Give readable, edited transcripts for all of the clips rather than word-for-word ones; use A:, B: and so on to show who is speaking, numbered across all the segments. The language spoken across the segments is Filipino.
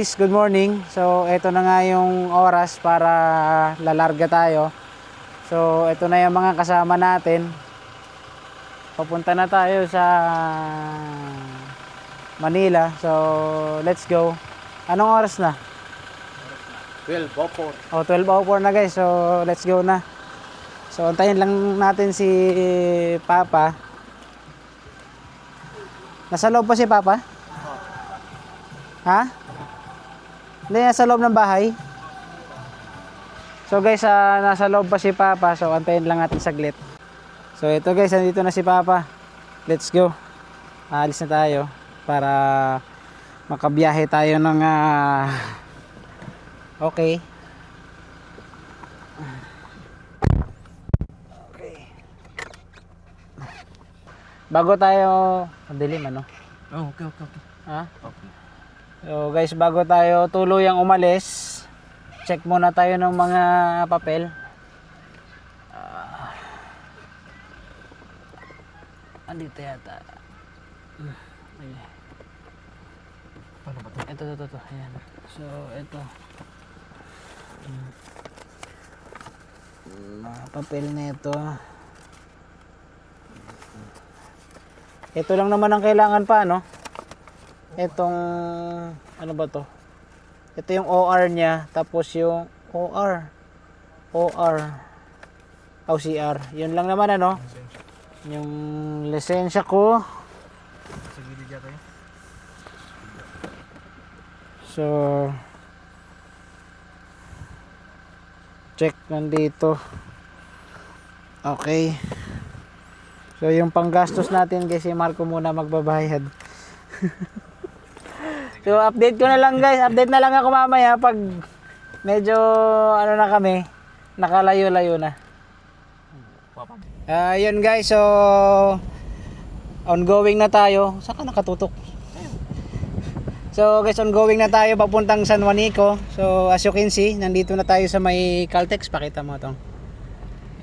A: guys, good morning. So ito na nga yung oras para lalarga tayo. So ito na yung mga kasama natin. Papunta na tayo sa Manila. So let's go. Anong oras na?
B: 12:04.
A: Oh, 12:04 na guys. So let's go na. So antayin lang natin si Papa. Nasa loob pa si Papa? Ha? Hindi, nasa loob ng bahay. So guys, nasa loob pa si Papa. So antayin lang natin saglit. So ito guys, nandito na si Papa. Let's go. Aalis na tayo para makabiyahe tayo ng okay. Okay. Bago tayo, madilim ano?
B: Oh, okay.
A: Ha?
B: Okay.
A: So guys, bago tayo tuluyang umalis, check muna tayo ng mga papel. Andito yata. Okay.
B: Paano ba ito?
A: Ito. Ayan. So, ito. Mga papel na ito. Ito lang naman ang kailangan pa, no? Itong, ano ba to? Ito yung OR niya, tapos yung OR, OCR. Yun lang naman, ano? Yung lisensya ko.
B: Sa gilid yata yun.
A: So, check nandito. Okay. So, yung panggastos natin kasi Marco muna magbabayad. So, update ko na lang guys. Update na lang ako mamaya pag medyo ano na kami, nakalayo-layo na. Yun guys, so ongoing na tayo. Saan ka nakatutok? So guys, ongoing na tayo papuntang San Juanico. So as you can see, nandito na tayo sa may Caltex. Pakita mo itong.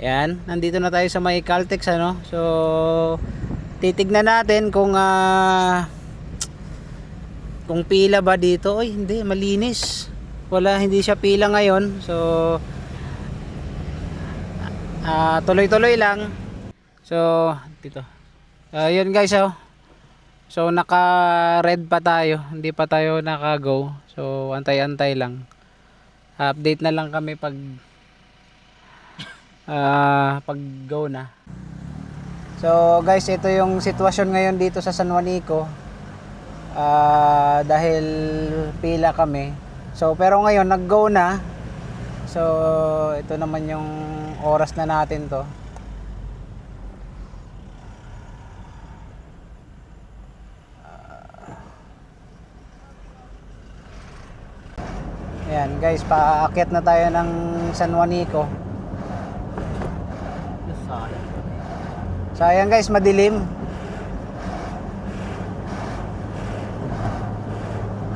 A: Yan, nandito na tayo sa may Caltex, ano. So titignan natin kung pila ba dito. Oy, hindi, malinis. Hindi siya pila ngayon. So tuloy-tuloy lang. So dito. Yun guys, oh. So naka-red pa tayo. Hindi pa tayo naka-go. So antay-antay lang. Update na lang kami pag go na. So guys, ito yung sitwasyon ngayon dito sa San Juanico. Dahil pila kami. So pero ngayon nag-go na. So ito naman yung oras na natin to. Ayan guys, paakyat na tayo ng San Juanico. Sayang guys, madilim.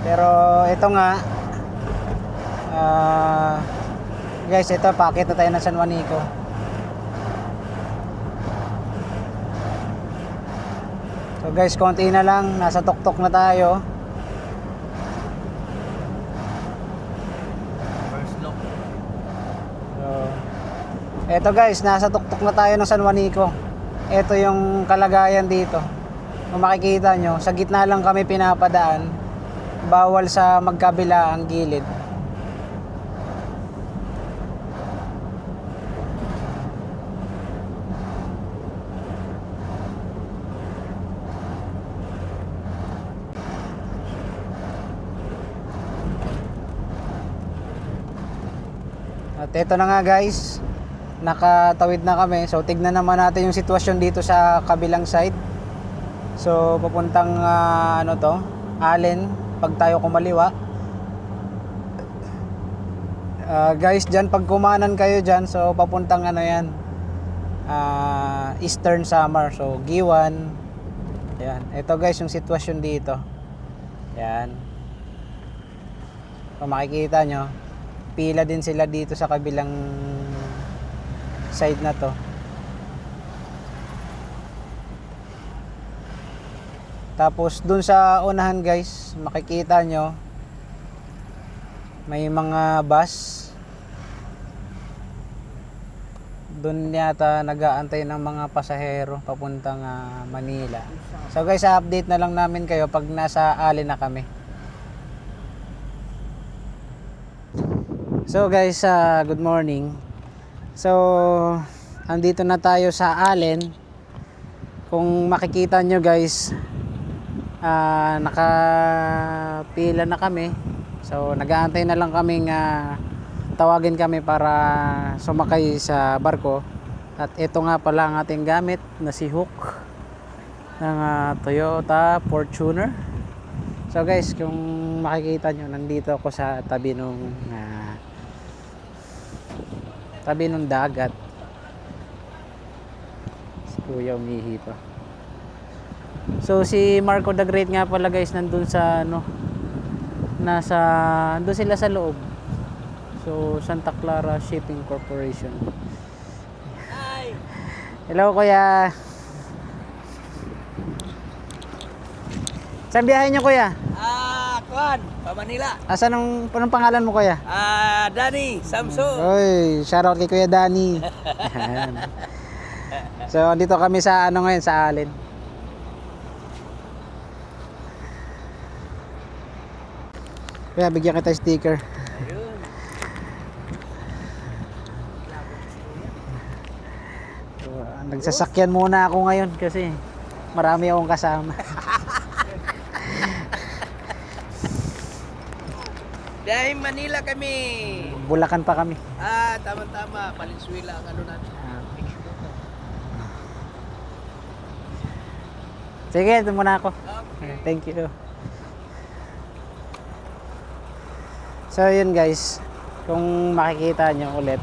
A: Pero ito nga, guys, ito paakyat na tayo ng San Juanico. So guys, konti na lang, nasa tuktok na tayo. Eto guys, nasa tuktok na tayo ng San Juanico. Ito yung kalagayan dito. Kung makikita nyo, sa gitna lang kami pinapadaan. Bawal sa magkabila ang gilid. At ito na nga guys, nakatawid na kami. So tignan naman natin yung sitwasyon dito sa kabilang side. So papuntang Allen, pag tayo kumaliwa. Guys, dyan pag kumanan kayo dyan, so papuntang Eastern Samar. So Giwan. Ayan, ito guys yung sitwasyon dito. Ayan, kung makikita nyo, pila din sila dito sa kabilang side na to. Tapos dun sa unahan guys, makikita nyo may mga bus doon yata nag-aantay ng mga pasahero papuntang Manila. So guys, update na lang namin kayo pag nasa Allen na kami. So guys, good morning. So andito na tayo sa Allen. Kung makikita nyo guys, nakapila na kami. So nag-aantay na lang kaming tawagin kami para sumakay sa barko. At ito nga pala ang ating gamit na si Hook ng Toyota Fortuner. So guys, kung makikita nyo, nandito ako sa tabi nung dagat. Si Kuya umihi pa. So si Marco the Great nga pala guys, nandun sa doon sila sa loob. So Santa Clara Shipping Corporation. Hi. Hello Kuya. Saan biyahe nyo Kuya?
C: Kuan, pa Manila.
A: Anong pangalan mo Kuya?
C: Danny Samson.
A: Oy, shoutout kay Kuya Danny. So dito kami sa ngayon sa Allen. Kaya bigyan kita sticker.
C: Ayun.
A: So, nagsasakyan muna ako ngayon kasi marami akong kasama.
C: Dahil Manila kami.
A: Bulacan pa kami.
C: Tama-tama. Valenzuela ang ano namin.
A: Sige, ito muna ako.
C: Okay.
A: Thank you. So yun guys, kung makikita nyo ulit.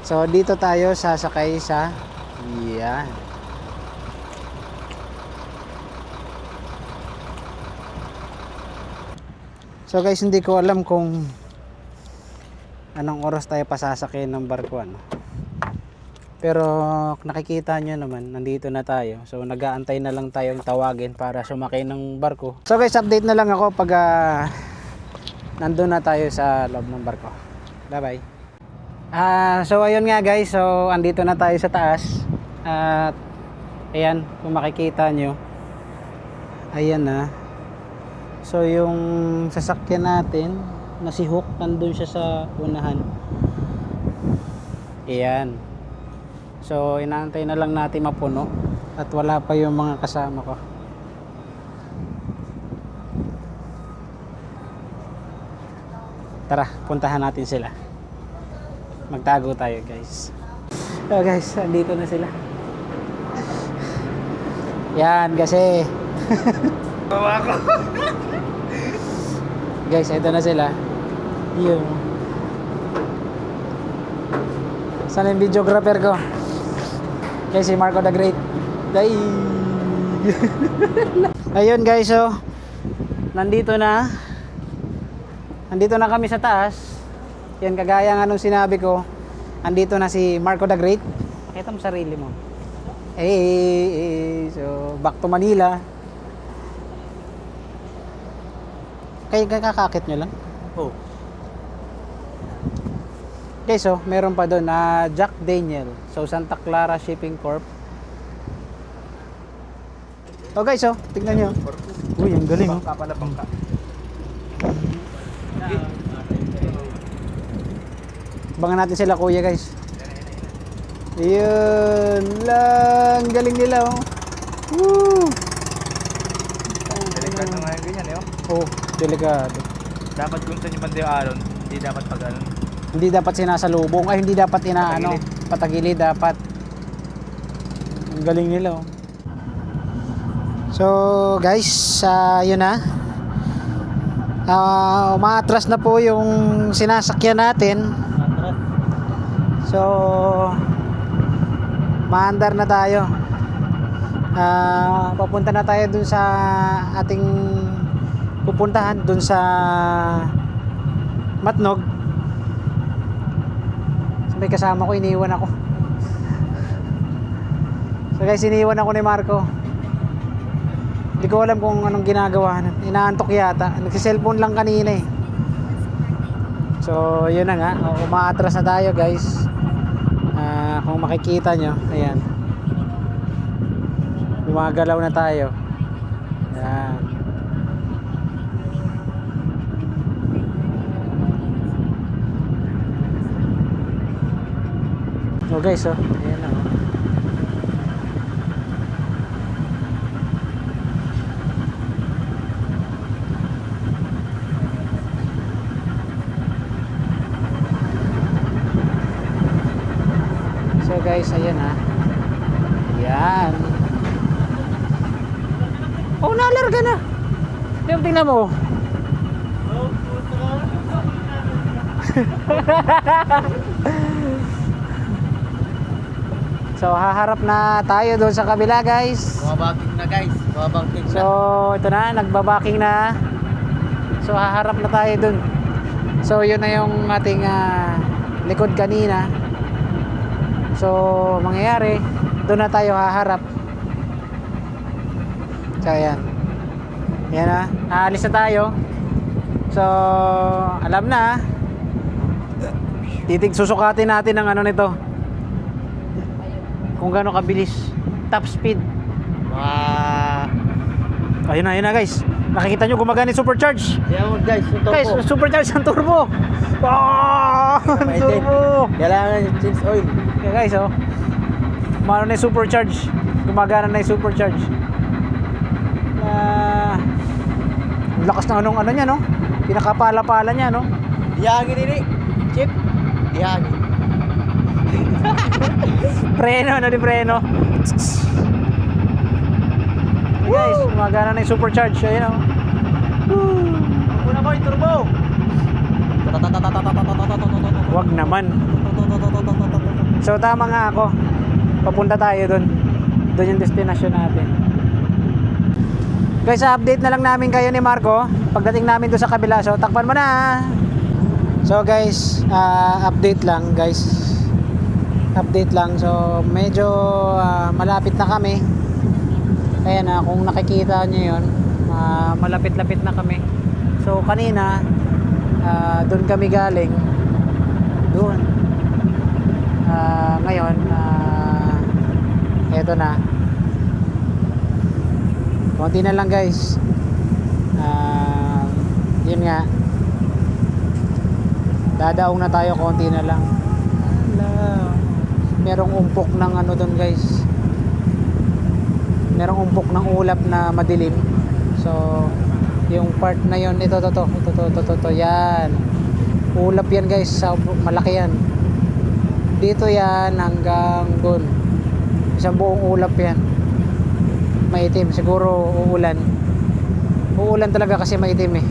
A: So dito tayo sasakay sa yan. So guys, hindi ko alam kung anong oras tayo pasasakay ng barko Pero nakikita nyo naman, nandito na tayo. So nag-aantay na lang tayong tawagin para sumakay ng barko. So guys, update na lang ako pag nandun na tayo sa loob ng barko. Bye bye. So ayun nga guys, so andito na tayo sa taas. At ayan, kung makikita nyo, ayan na. So yung sasakyan natin na si Hook, nandun siya sa unahan. Ayan. So inaantay na lang natin mapuno. At wala pa yung mga kasama ko. Tara, puntahan natin sila. Magtago tayo guys. So guys, andito na sila. Yan kasi
C: Bawa ko.
A: guys, ito na sila. Yung saan yung videographer ko? Guys, si Marco the Great. Day. Ayun guys, so nandito na kami sa taas. Yan, kagaya nga nung sinabi ko, andito na si Marco the Great. Pakita mo sarili mo. So back to Manila. Kaya kakakit nyo lang.
C: Oh.
A: Okay, so meron pa doon na Jack Daniel. So Santa Clara Shipping Corp. Oh guys, so tignan nyo. Uy, ang galing oh.
C: Bangka pala, bangka.
A: Abangan natin sila kuya guys. Ayun lang, galing nila oh. Woo!
B: Delikado na nga yung ganyan eh.
A: Oh, delikado.
B: Dapat kung saan yung banda yung alon, hindi dapat pag alon.
A: Hindi dapat sinasalubong, ay hindi dapat patagilid dapat. Ang galing nila oh. So guys, yun na. Umaatras na po yung sinasakyan natin. So maandar na tayo. Papunta na tayo dun sa ating pupuntahan, dun sa Matnog. So, may kasama ko, iniwan ako. So guys, iniwan ako ni Marco. Hindi ko alam kung anong ginagawa. Inaantok yata. Nagsiselfone lang kanina eh. So yun na nga, umaatras na tayo guys. Kung makikita nyo, ayan, gumagalaw na tayo. Ayan. So guys, oh, ayan na, oh. So guys, ayan ha. Ayan. Oh, nalarga na. Yung tingnan mo. So haharap na tayo doon sa kabila guys.
C: Bumabaking na guys. Bumabaking
A: So ito na, nagbabaking na. So haharap na tayo doon. So yun na yung ating likod kanina. So mangyayari, doon na tayo haharap. So ayan. Ayan na, aalis na tayo. So alam na. Susukatin natin ang ano nito. Kung gaano kabilis. Top speed. Ayun na guys. Nakikita nyo gumagana yung supercharge.
C: Yan guys, yung
A: Guys, supercharge ang turbo. Ang turbo.
C: Kailangan yung change oil.
A: Yeah, guys, oh. Mano na yung supercharge. Gumagana na yung supercharge. Lakas ng ano niya, no? Pinakapala-pala niya, no?
C: Dihangin ini. Chip. Dihangin.
A: Preno, ano di preno? Guys, gumagana na yung supercharge. Ayun, oh.
C: Una ko yung turbo.
A: Wag naman. So tama nga ako. Papunta tayo doon. Doon yung destination natin. Guys, update na lang namin kayo ni Marco pagdating namin doon sa kabila. So takpan mo na. So guys, update lang guys. Update lang. So medyo malapit na kami. Ayan na, kung nakikita nyo yun, malapit-lapit na kami. So kanina, doon kami galing. Doon. Ngayon, eto na. Konti na lang guys. Yun nga. Dadaong na tayo, konti na lang. Merong umpok ng ano doon guys. Merong umpok ng ulap na madilim. So yung part na yon, ito yan. Ulap yan guys, malaki yan. Dito yan hanggang doon. Isang buong ulap yan. Maitim, siguro uulan. Uulan talaga kasi maitim eh.